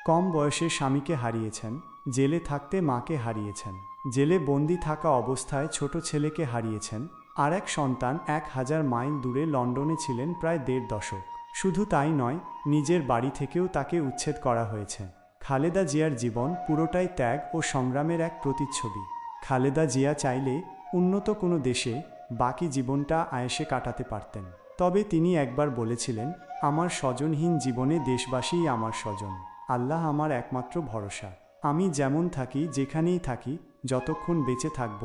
কম বয়সে স্বামীকে হারিয়েছেন, জেলে থাকতে মাকে হারিয়েছেন, জেলে বন্দি থাকা অবস্থায় ছোট ছেলেকে হারিয়েছেন, আর এক সন্তান 1000 মাইল দূরে লন্ডনে ছিলেন প্রায় 1.5 দশক। শুধু তাই নয়, নিজের বাড়ি থেকেও তাকে উচ্ছেদ করা হয়েছে। খালেদা জিয়ার জীবন পুরোটাই ত্যাগ ও সংগ্রামের এক প্রতিচ্ছবি। খালেদা জিয়া চাইলে উন্নত কোনো দেশে বাকি জীবনটা আয়েশে কাটাতে পারতেন, তবে তিনি একবার বলেছিলেন, আমার স্বজনহীন জীবনে দেশবাসীই আমার স্বজন, আল্লাহ আমার একমাত্র ভরসা। আমি যেমন থাকি, যেখানেই থাকি, যতক্ষণ বেঁচে থাকব,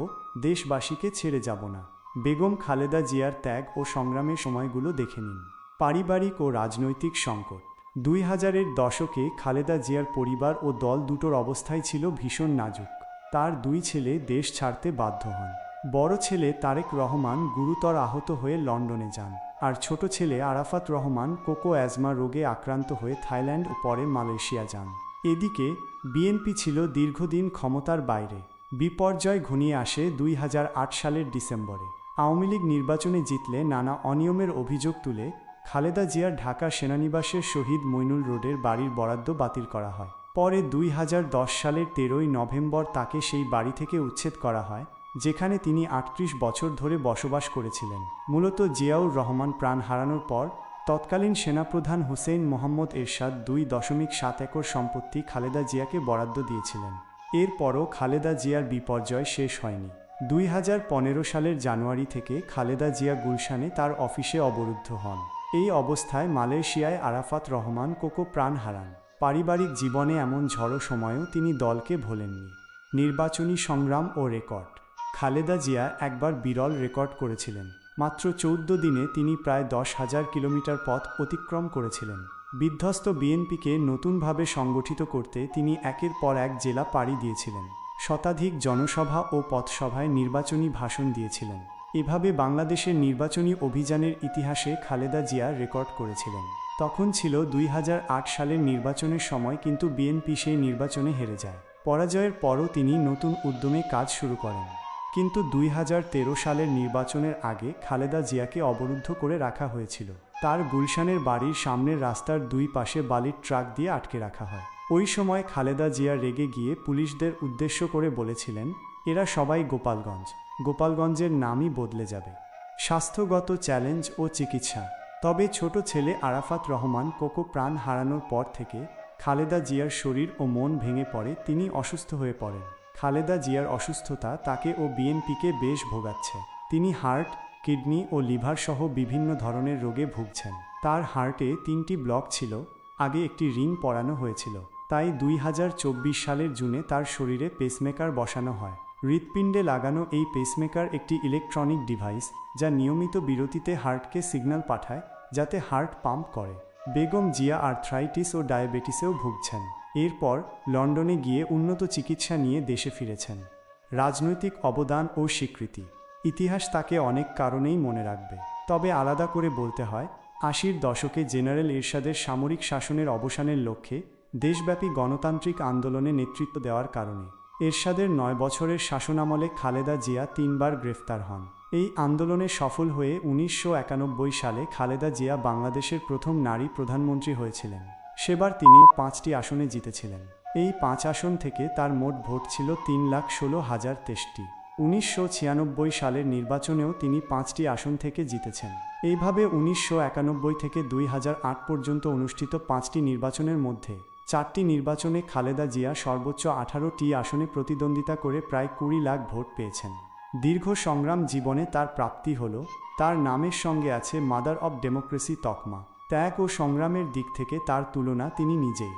দেশবাসীকে ছেড়ে যাব না। বেগম খালেদা জিয়ার ত্যাগ ও সংগ্রামের সময়গুলো দেখে নিন। পারিবারিক ও রাজনৈতিক সংকট। 2000-এর দশকে খালেদা জিয়ার পরিবার ও দল দুটোর অবস্থাই ছিল ভীষণ নাজুক। তার 2 ছেলে দেশ ছাড়তে বাধ্য হন। বড় ছেলে তারেক রহমান গুরুতর আহত হয়ে লন্ডনে যান, আর ছোট ছেলে আরাফাত রহমান কোকো অ্যাজমা রোগে আক্রান্ত হয়ে থাইল্যান্ড ও পরে মালয়েশিয়া যান। এদিকে বিএনপি ছিল দীর্ঘদিন ক্ষমতার বাইরে। বিপর্যয় ঘনিয়ে আসে 2008 সালের ডিসেম্বরে। আওয়ামী লীগ নির্বাচনে জিতলে নানা অনিয়মের অভিযোগ তুলে খালেদা জিয়ার ঢাকা সেনানিবাসের শহীদ মইনুল রোডের বাড়ির বরাদ্দ বাতিল করা হয়। পরে 2010 সালের 13ই নভেম্বর তাকে সেই বাড়ি থেকে উচ্ছেদ করা হয়, যেখানে তিনি 38 বছর ধরে বসবাস করেছিলেন। মূলত জিয়াউর রহমান প্রাণ হারানোর পর তৎকালীন সেনাপ্রধান হুসেইন মোহাম্মদ এরশাদ 2.7 একর সম্পত্তি খালেদা জিয়াকে বরাদ্দ দিয়েছিলেন। এরপরও খালেদা জিয়ার বিপর্যয় শেষ হয়নি। 2015 সালের জানুয়ারি থেকে খালেদা জিয়া গুলশানে তার অফিসে অবরুদ্ধ হন। এই অবস্থায় মালয়েশিয়ায় আরাফাত রহমান কোকো প্রাণ হারান। পারিবারিক জীবনে এমন ঝড়ো সময়েও তিনি দলকে ভোলেননি। নির্বাচনী সংগ্রাম ও রেকর্ড। খালেদা জিয়া একবার বিরল রেকর্ড করেছিলেন। মাত্র 14 দিনে তিনি প্রায় 10,000 কিলোমিটার পথ অতিক্রম করেছিলেন। বিধ্বস্ত বিএনপিকে নতুনভাবে সংগঠিত করতে তিনি একের পর এক জেলা পাড়ি দিয়েছিলেন। শতাধিক জনসভা ও পথসভায় নির্বাচনী ভাষণ দিয়েছিলেন। এভাবে বাংলাদেশের নির্বাচনী অভিযানের ইতিহাসে খালেদা জিয়া রেকর্ড করেছিলেন। তখন ছিল 2008 সালের নির্বাচনের সময়, কিন্তু বিএনপি সেই নির্বাচনে হেরে যায়। পরাজয়ের পরও তিনি নতুন উদ্যমে কাজ শুরু করেন। কিন্তু 2013 সালের নির্বাচনের আগে খালেদা জিয়াকে অবরুদ্ধ করে রাখা হয়েছিল। তার গুলশানের বাড়ির সামনের রাস্তার 2 পাশে বালির ট্রাক দিয়ে আটকে রাখা হয়। ওই সময় খালেদা জিয়া রেগে গিয়ে পুলিশদের উদ্দেশ্য করে বলেছিলেন, এরা সবাই গোপালগঞ্জের নামই বদলে যাবে। স্বাস্থ্যগত চ্যালেঞ্জ ও চিকিৎসা। তবে ছোট ছেলে আরাফাত রহমান কোকো প্রাণ হারানোর পর থেকে খালেদা জিয়ার শরীর ও মন ভেঙে পড়ে, তিনি অসুস্থ হয়ে পড়েন। খালেদা জিয়ার অসুস্থতা তাকে ও বিএনপিকে বেশ ভোগাচ্ছে। তিনি হার্ট, কিডনি ও লিভার সহ বিভিন্ন ধরনের রোগে ভুগছেন। তার হার্টে 3টি ব্লক ছিল, আগে একটি রিং পরানো হয়েছিল। তাই 2024 সালের জুনে তার শরীরে পেসমেকার বসানো হয়। হৃৎপিণ্ডে লাগানো এই পেসমেকার একটি ইলেকট্রনিক ডিভাইস, যা নিয়মিত বিরতিতে হার্টকে সিগন্যাল পাঠায় যাতে হার্ট পাম্প করে। বেগম জিয়া আর্থ্রাইটিস ও ডায়াবেটিসেও ভুগছেন। এরপর লন্ডনে গিয়ে উন্নত চিকিৎসা নিয়ে দেশে ফিরেছেন। রাজনৈতিক অবদান ও স্বীকৃতি। ইতিহাস তাকে অনেক কারণেই মনে রাখবে, তবে আলাদা করে বলতে হয় 80-র দশকে জেনারেল এরশাদের সামরিক শাসনের অবসানের লক্ষ্যে দেশব্যাপী গণতান্ত্রিক আন্দোলনে নেতৃত্ব দেওয়ার কারণে। এরশাদের 9 বছরের শাসনামলে খালেদা জিয়া 3 বার গ্রেফতার হন। এই আন্দোলনে সফল হয়ে 1991 সালে খালেদা জিয়া বাংলাদেশের প্রথম নারী প্রধানমন্ত্রী হয়েছিলেন। সেবার তিনি 5টি আসনে জিতেছিলেন। এই 5 আসন থেকে তার মোট ভোট ছিল 3,16,063। 1996 সালের নির্বাচনেও তিনি 5টি আসন থেকে জিতেছেন। এইভাবে 1991 থেকে 2008 পর্যন্ত অনুষ্ঠিত 5টি নির্বাচনের মধ্যে 4টি নির্বাচনে খালেদা জিয়া সর্বোচ্চ 18টি আসনে প্রতিদ্বন্দ্বিতা করে প্রায় 20 লাখ ভোট পেয়েছেন। দীর্ঘ সংগ্রাম জীবনে তার প্রাপ্তি হল, তার নামের সঙ্গে আছে মাদার অব ডেমোক্রেসি তকমা। ত্যাগ ও সংগ্রামের দিক থেকে তার তুলনা তিনি নিজেই।